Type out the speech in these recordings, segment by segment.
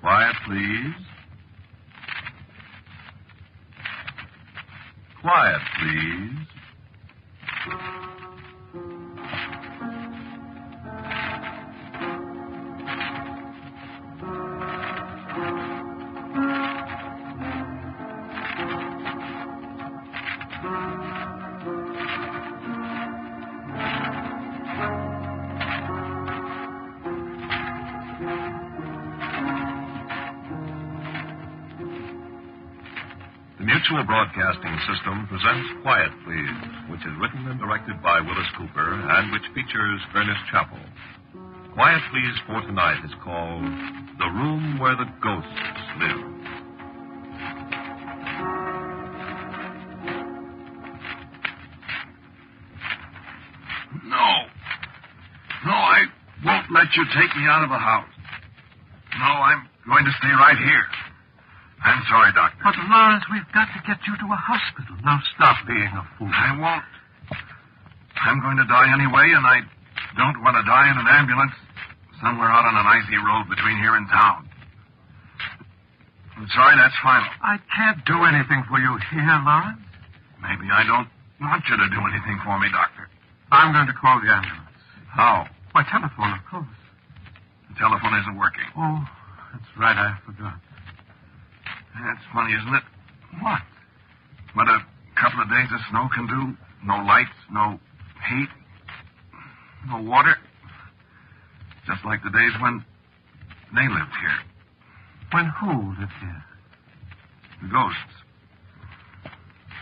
Quiet, please. Quiet, please. The Mutual Broadcasting System presents Quiet, Please, which is written and directed by Willis Cooper and which features Ernest Chappell. Quiet, Please for tonight is called The Room Where the Ghosts Live. No, I won't let you take me out of the house. No, I'm going to stay right here. I'm sorry, Doctor. But, Lawrence, we've got to get you to a hospital. Now stop being a fool. I won't. I'm going to die anyway, and I don't want to die in an ambulance somewhere out on an icy road between here and town. I'm sorry, that's final. I can't do anything for you here, Lawrence. Maybe I don't want you to do anything for me, Doctor. I'm going to call the ambulance. How? By telephone, of course. The telephone isn't working. Oh, that's right, I forgot. That's funny, isn't it? What? What a couple of days of snow can do. No lights, no heat, no water. Just like the days when they lived here. When who lived here? The ghosts.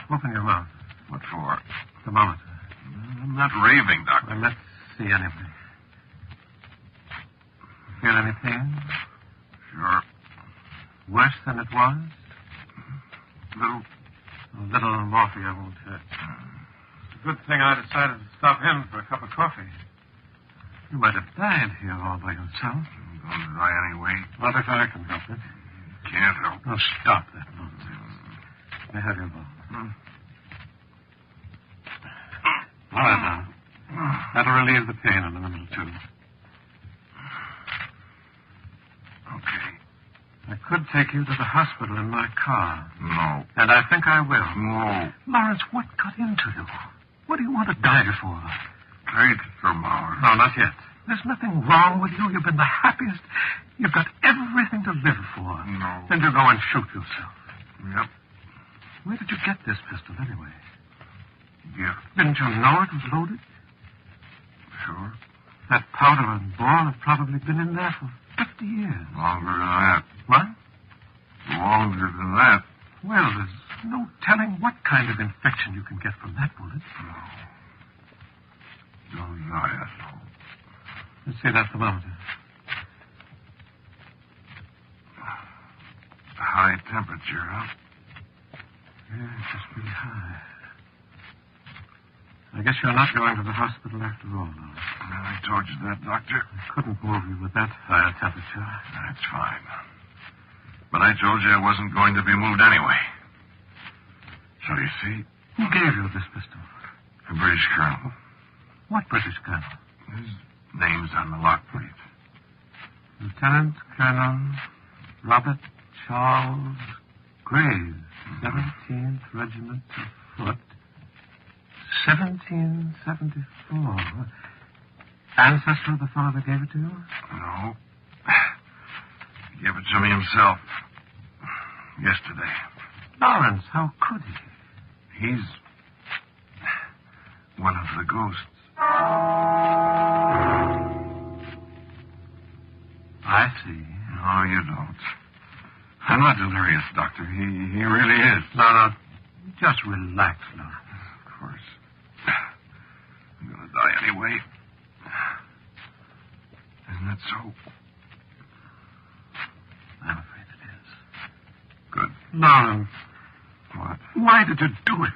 Open your mouth. What for? Thermometer. I'm not raving, Doctor. Well, let's see anyway. Feel any pain? Sure. Worse than it was? Little. A little morphia won't hurt. It's a good thing I decided to stop him for a cup of coffee. You might have died here all by yourself. I'm going to die anyway. Not if I can help it. Can't help. Oh, stop that nonsense. May I have your ball? All right, now. That'll relieve the pain in a minute or two. Okay. I could take you to the hospital in my car. No. And I think I will. No. Lawrence, what got into you? What do you want to die for? Great thermometer. No, not yet. There's nothing wrong with you. You've been the happiest. You've got everything to live for. No. Then you go and shoot yourself. Yep. Where did you get this pistol, anyway? Gift. Didn't you know it was loaded? Sure. That powder and ball have probably been in there for 50 years. Longer than that. What? Longer than that. Well, there's no telling what kind of infection you can get from that bullet. No. Don't die, asshole. Let's see that thermometer. High temperature, huh? Yeah, it's just pretty high. I guess you're not going to the hospital after all, though. I told you that, Doctor. I couldn't move you with that high temperature. That's fine. But I told you I wasn't going to be moved anyway. So you see? Who gave you this pistol? A British colonel. What British colonel? His name's on the lock plate. Lieutenant Colonel Robert Charles Graves, 17th Regiment of Foot, 1774. Ancestor of the fellow that gave it to you? No. He gave it to me himself. Yesterday. Lawrence, how could he? He's one of the ghosts. I see. No, you don't. I'm not delirious, Doctor. He really is. No. Just relax, Lawrence. Of course. I'm going to die anyway. Isn't that so? I'm afraid it is. Good. Lawrence. What? Why did you do it?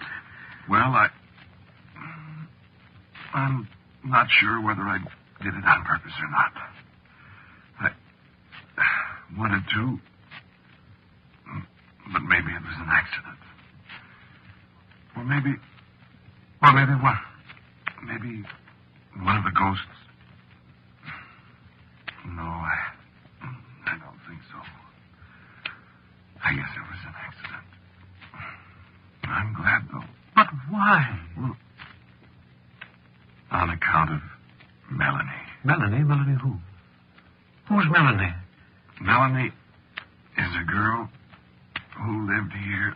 Well, I'm not sure whether I did it on purpose or not. I wanted to, but maybe it was an accident. Or maybe what? Maybe one of the ghosts. No, I don't think so. I'm glad, though. But why? Well, on account of Melanie. Melanie? Melanie who? Who's Melanie? Melanie is a girl who lived here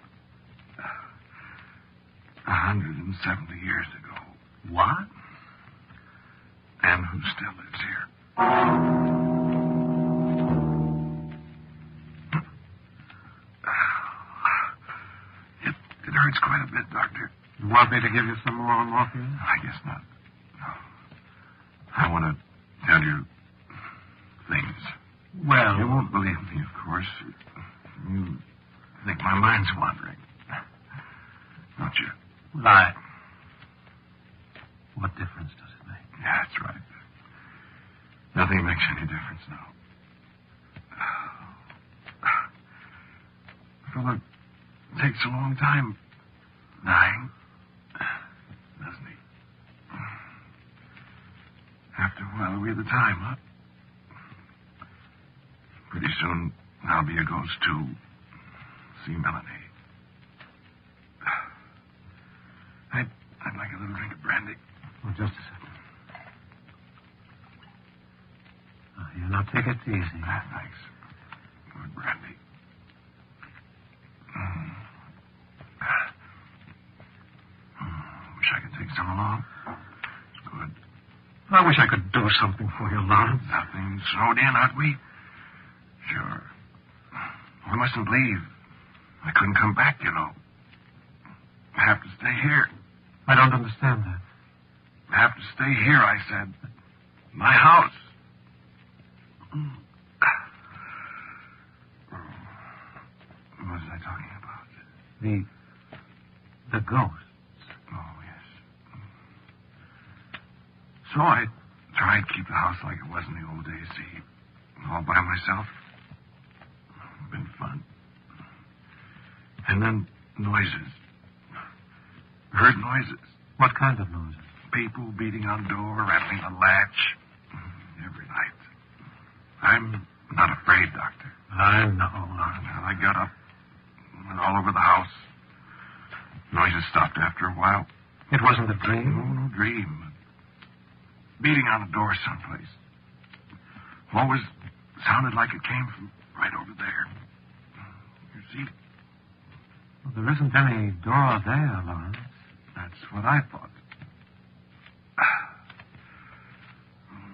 170 years ago. What? And who still lives here. It hurts quite a bit, Doctor. You want me to give you some more morphine? I guess not. No. I want to tell you things. Well... You won't believe me, of course. You think my mind's wandering. Don't you? Lie. What difference does it make? Yeah, that's right. Nothing makes any difference now. A fellow takes a long time dying, doesn't he? After a while, we're the time, huh? Pretty soon, I'll be a ghost, too. See Melanie. I'd like a little drink of brandy. Oh, just a second. Oh, here, now take it easy. Thanks. Good brandy. Wish I could take some along. It's good. I wish I could do something for you, Lawrence. Nothing snowed in, aren't we? Sure. We mustn't leave. I couldn't come back, you know. I have to stay here. I don't understand that. I have to stay here, I said. My house. What was I talking about? The ghosts. Oh, yes. So I tried to keep the house like it was in the old days, see, all by myself. Been fun. And then noises. Heard noises. What kind of noises? People beating on door, rattling the latch. Every night. I'm not afraid, Doctor. I know, Lawrence. Well, I got up, went all over the house. Noises stopped after a while. It wasn't a dream? No dream. Beating on a door someplace. Always sounded like it came from right over there. You see? Well, there isn't any door there, Lawrence. That's what I thought.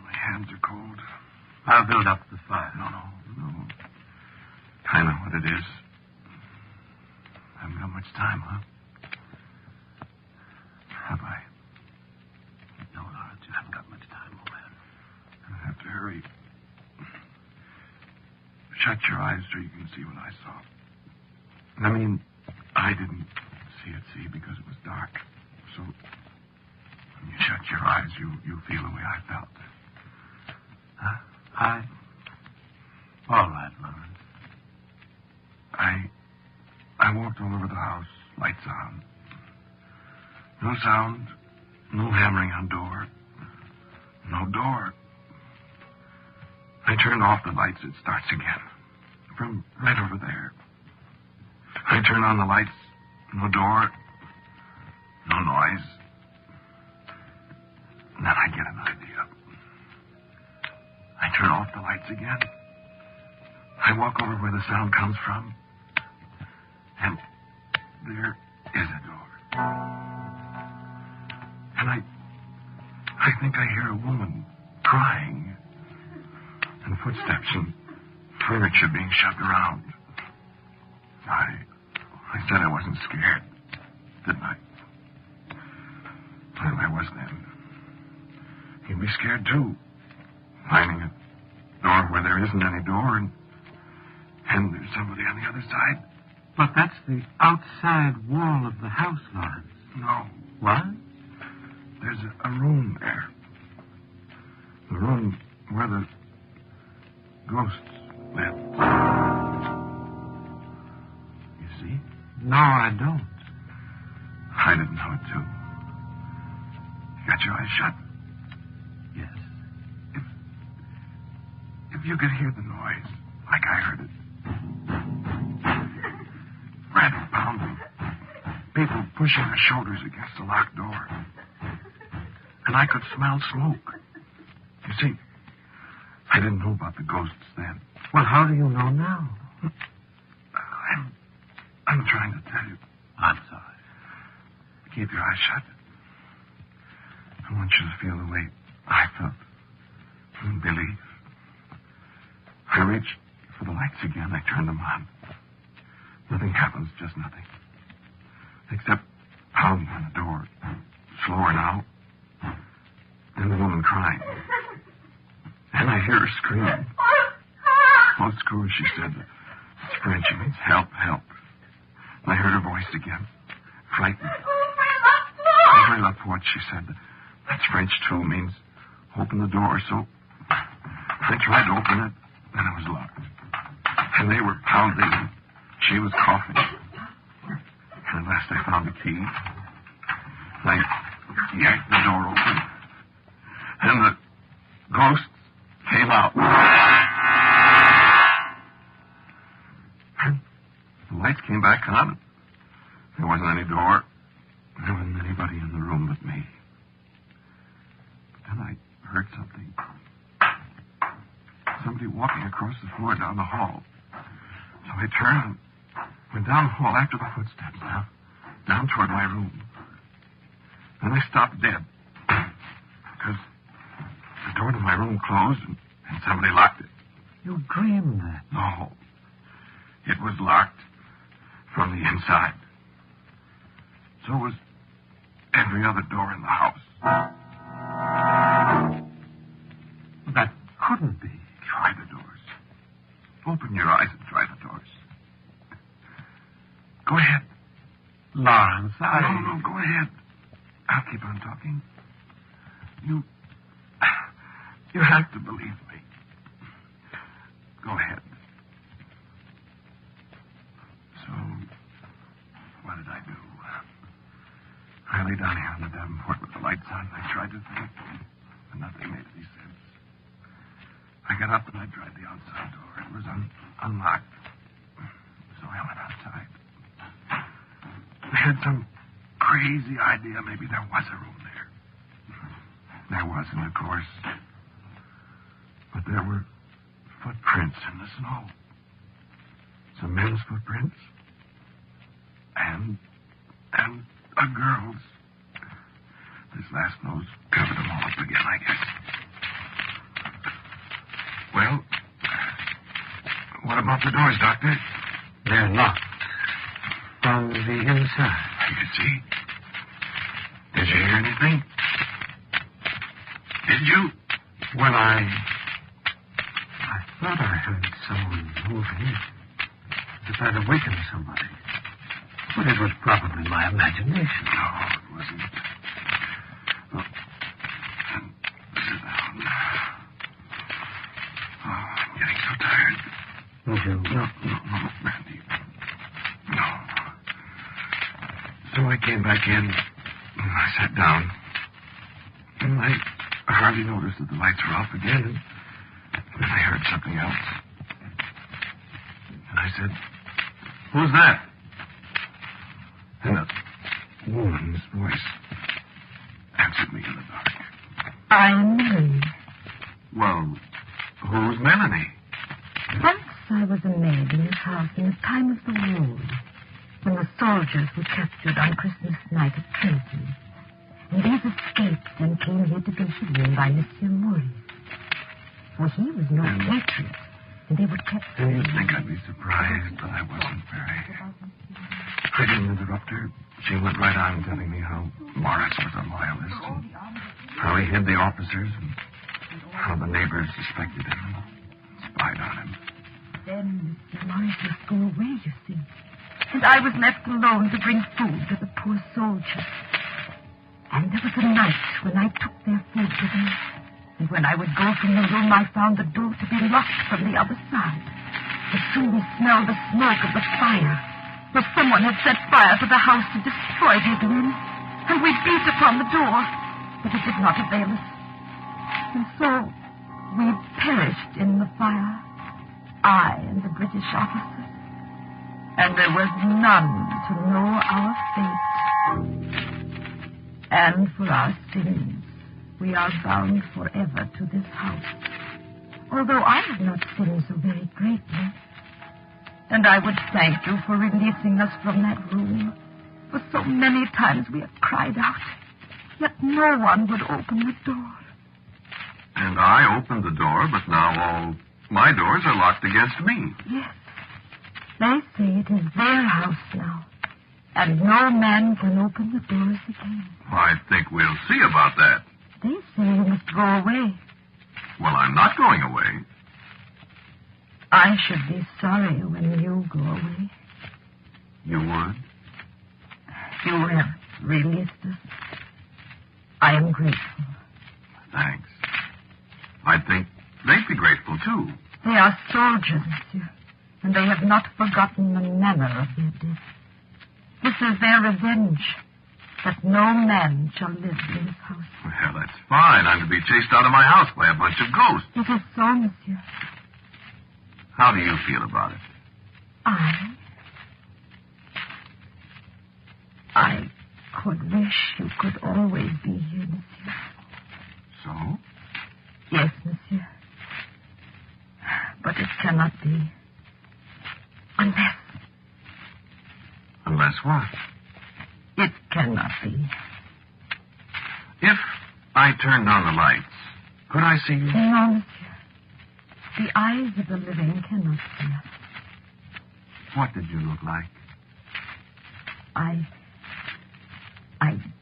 My hands are cold. I'll build up the fire. No. I know what it is. Haven't got much time, huh? Have I? No, Lawrence, you haven't got much time, old man. I have to hurry. Shut your eyes so you can see what I saw. I mean, I didn't see it, because it was dark. So, when you shut your eyes, you feel the way I felt. Huh? All right, Lawrence. I walked all over the house, lights on. No sound, no hammering on door. No door. I turn off the lights, it starts again. From right over there. I turn on the lights, no door, no noise. And then I get an idea. I turn off the lights again. I walk over where the sound comes from. And there is a door. And I think I hear a woman crying. And footsteps and furniture being shoved around. I said I wasn't scared, didn't I? Well, I was then. You'd be scared, too. Finding a door where there isn't any door and there's somebody on the other side. But that's the outside wall of the house, Lawrence. No. What? There's a room there. The room where the ghosts live. You see? No, I don't. I didn't know it, too. You got your eyes shut? Yes. If you could hear the noise, like I heard it. Rattle pounding. people pushing their shoulders against the locked door. And I could smell smoke. You see, I didn't know about the ghosts then. Well, how do you know now? I'm trying to tell you. I'm sorry. Keep your eyes shut. I want you to feel the way I felt. Believe. I reached for the lights again. I turned them on. Nothing happens, just nothing. Except pounding on the door. Slower now. And the woman crying. And I hear her scream. Oh, screw her, she said. It's French. It means help, help. And I heard her voice again. Frightened. Ouvre la porte, she said. That's French, too. Means open the door. So I tried to open it, and it was locked. And they were pounding. She was coughing. And at last I found the key. I yanked the door open. And the ghosts came out. And the lights came back on. There wasn't any door. There wasn't anybody in the room but me. But then I heard something. Somebody walking across the floor down the hall. So I turned and went down the hall after the footsteps now, down toward my room. Then I stopped dead. Because the door to my room closed and somebody locked it. You dreamed that? No. It was locked from the inside. So was every other door in the house. That couldn't be. Try the doors. Open your eyes and try the doors. Go ahead. Lawrence, No, go ahead. I'll keep on talking. You have to believe me. Go ahead. So, what did I do? I lay down here on the davenport with the lights on. I tried to think, but nothing made any sense. I got up and I tried the outside door. It was unlocked. So I went outside. I had some crazy idea maybe there was a room there. There wasn't, of course. But there were footprints in the snow. Some men's footprints. And a girl's. This last nose covered them all up again, I guess. Well, what about the doors, Doctor? They're locked. From the inside. You see? Did you hear anything? Did you? Well, I thought I heard someone moving. As if I'd awakened somebody. But it was probably my imagination. No, it wasn't. Look. Sit down. Oh, I'm getting so tired. Would you? No, Randy. No. So I came back in, and I sat down. And I hardly noticed that the lights were off again, and then I heard something else. And I said, "Who's that?" And a woman's voice answered me in the dark. I'm Melanie. Well, who's Melanie? Once I was a maid in this house in the time of the war, when the soldiers were captured on Christmas night at Trinity. And these escaped and came here to be hidden by Monsieur Maurice. For he was no patriot, and they were kept... You'd think I'd be surprised, but I wasn't very. I didn't interrupt her. She went right on telling me how Morris was a loyalist, and how he hid the officers, and how the neighbors suspected him and spied on him. Then Monsieur Maurice must go away, you see. And I was left alone to bring food to the poor soldiers. And there was a night when I took their food to them. And when I would go from the room, I found the door to be locked from the other side. But soon we smelled the smoke of the fire. For someone had set fire to the house to destroy the men. And we beat upon the door, but it did not avail us. And so we perished in the fire, I and the British officers. And there was none to know our fate. and for our sins, we are bound forever to this house. Although I have not sinned so very greatly. And I would thank you for releasing us from that room. For so many times we have cried out, yet no one would open the door. And I opened the door, but now all my doors are locked against me. Yes. They say it is their house now, and no man can open the doors again. I think we'll see about that. They say you must go away. Well, I'm not going away. I should be sorry when you go away. You would? You have released us. I am grateful. Thanks. I think they'd be grateful, too. They are soldiers, monsieur, and they have not forgotten the manner of their death. This is their revenge, that no man shall live in this house. Well, that's fine. I'm to be chased out of my house by a bunch of ghosts. It is so, monsieur. How do you feel about it? I could wish you could always be here, monsieur. So? Yes, monsieur. But it cannot be. Unless... Unless what? It cannot be. If I turned on the lights, could I see you? No, monsieur. The eyes of the living cannot see us. What did you look like? I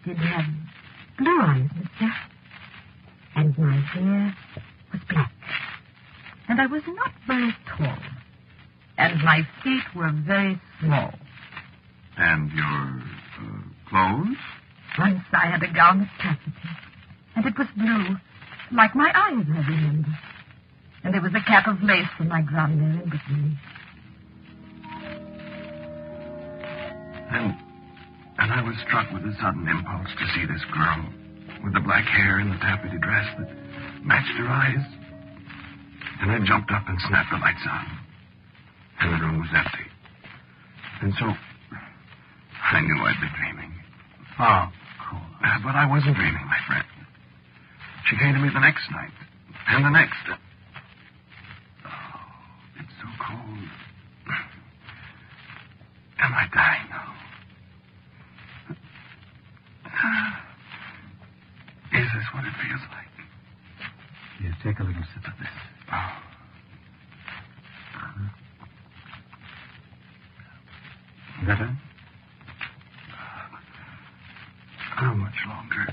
did have blue eyes, monsieur. And my hair was black. And I was not very tall. And my feet were very small. And your clothes? Once I had a gown of taffety. And it was blue, like my eyes, I remember. And there was a cap of lace for my grande there in between. And I was struck with a sudden impulse to see this girl with the black hair and the taffety dress that matched her eyes. And I jumped up and snapped the lights on. And the room was empty. And so I knew I'd be dreaming. Oh, cool. But I wasn't dreaming, my friend. She came to me the next night. And the next. Oh, it's so cold. Am I dying now? Is this what it feels like? Here, take a little sip of this. Oh. Better? How much longer?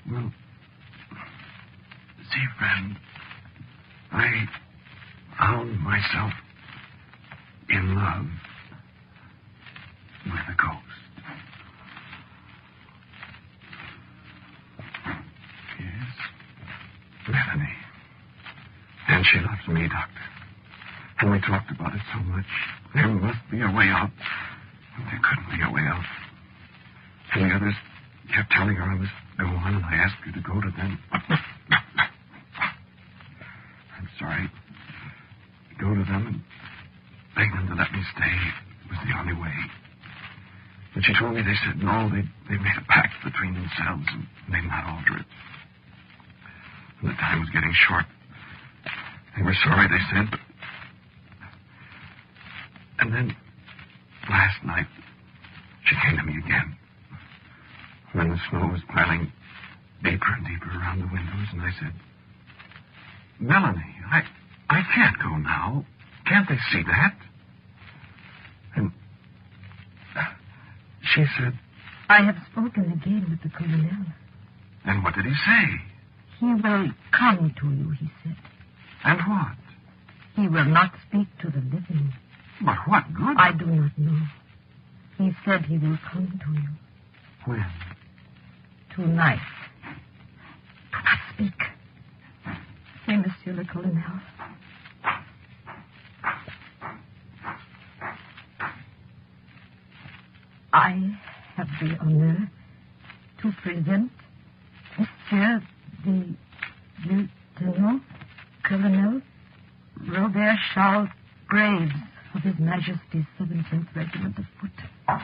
Well, see, friend, I found myself in love with a ghost. Yes, Melanie. And she loves me, Doctor. And we talked about it so much. There must be a way out. There couldn't be a way out. And the others kept telling her I was go on, and I asked her to go to them. I'm sorry. Go to them and beg them to let me stay. It was the only way. But she told me they said no, they made a pact between themselves, and they'd not alter it. And the time was getting short. They were sorry, they said, but... And then, last night, she came to me again. When the snow was piling deeper and deeper around the windows, and I said, Melanie, I can't go now. Can't they see that? And she said... I have spoken again with the colonel. And what did he say? He will come to you, he said. And what? He will not speak to the living. But what good? I do not know. He said he will come to you. When? Tonight. Do not speak. Say, Monsieur le Colonel. I have the honor to present Monsieur the Lieutenant Colonel Robert Charles Graves of His Majesty's 17th Regiment of Foot.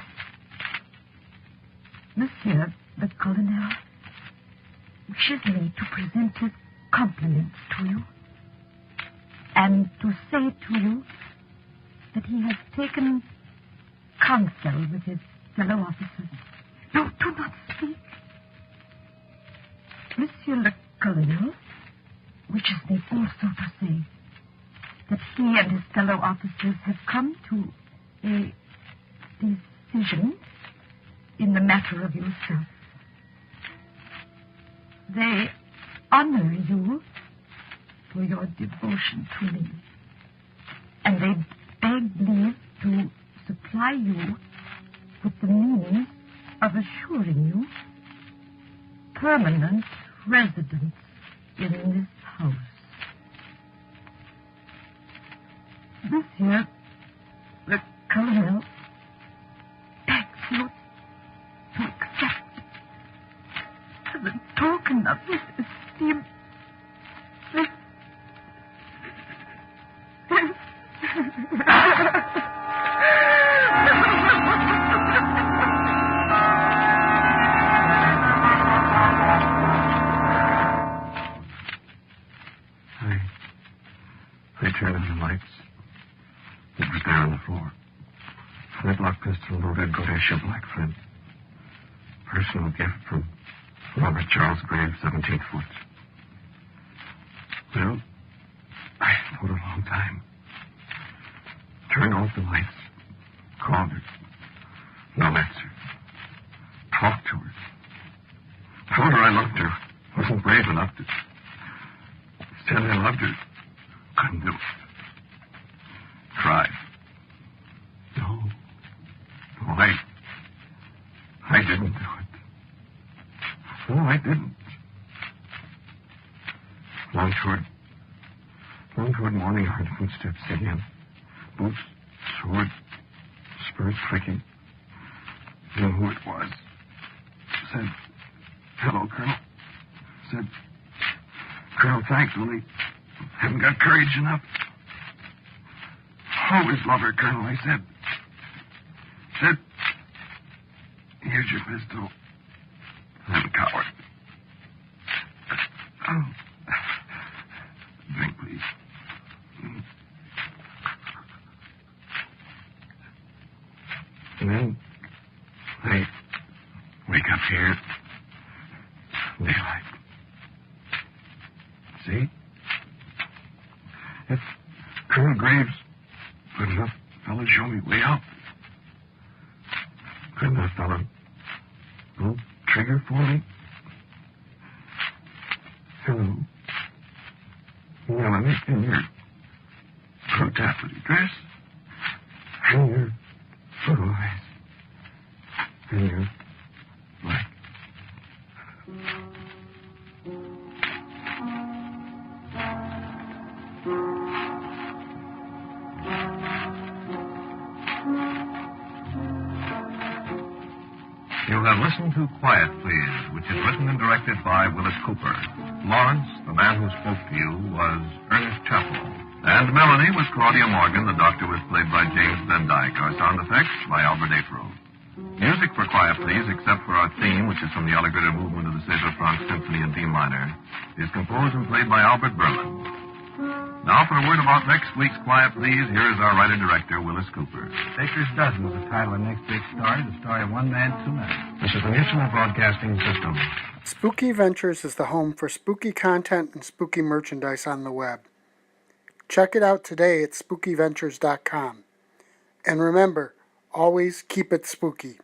Monsieur, the colonel, wishes me to present his compliments to you and to say to you that he has taken counsel with his fellow officers. No, do not speak. Monsieur le Colonel wishes me also to say that he and his fellow officers have come to a decision in the matter of yourself. They honor you for your devotion to me, and they beg leave to supply you with the means of assuring you permanent residence in this house. Monsieur, the Colonel begs you to accept as a token of his esteem this I turned on the lights. It was there on the floor. Flintlock pistol, loaded Godetia black flint. Personal gift from Robert Charles Graves, 17th foot. Well, I thought a long time. Turned off the lights. Called her. No answer. Talked to her. Told her I loved her. Wasn't brave enough to. Said I loved her. Couldn't do it. Tried. No, I didn't do it. No, I didn't. Long toward morning, heard footsteps again. Boots, sword, spurs clicking. Knew who it was. Said, "Hello, Colonel." Said, "Colonel, thanks, only haven't got courage enough." "Always love her, Colonel," I said. Said, "Here's your pistol." I'm a coward. Oh. Drink, please. And then I wake up here. Daylight. See? If Colonel Graves good enough fellow show me way out. Good enough fellow pull trigger for me. Hello. Melanie, in your blue taffety dress. And your blue eyes. And your black. You have listened to Quiet Please, which is written and directed by Willis Cooper. Lawrence, the man who spoke to you, was Ernest Chappell. And Melanie was Claudia Morgan. The doctor was played by James Van Dyke. Our sound effects by Albert April. Music for Quiet Please, except for our theme, which is from the Allegretto movement of the César Franck Symphony in D minor, is composed and played by Albert Berman. Now, for a word about next week's Quiet Please, here is our writer-director, Willis Cooper. Baker's Dozen is the title of next week's story, the story of One Man, Two Men. This is the Mutual Broadcasting System. Spooky Ventures is the home for spooky content and spooky merchandise on the web. Check it out today at spookyventures.com. And remember, always keep it spooky.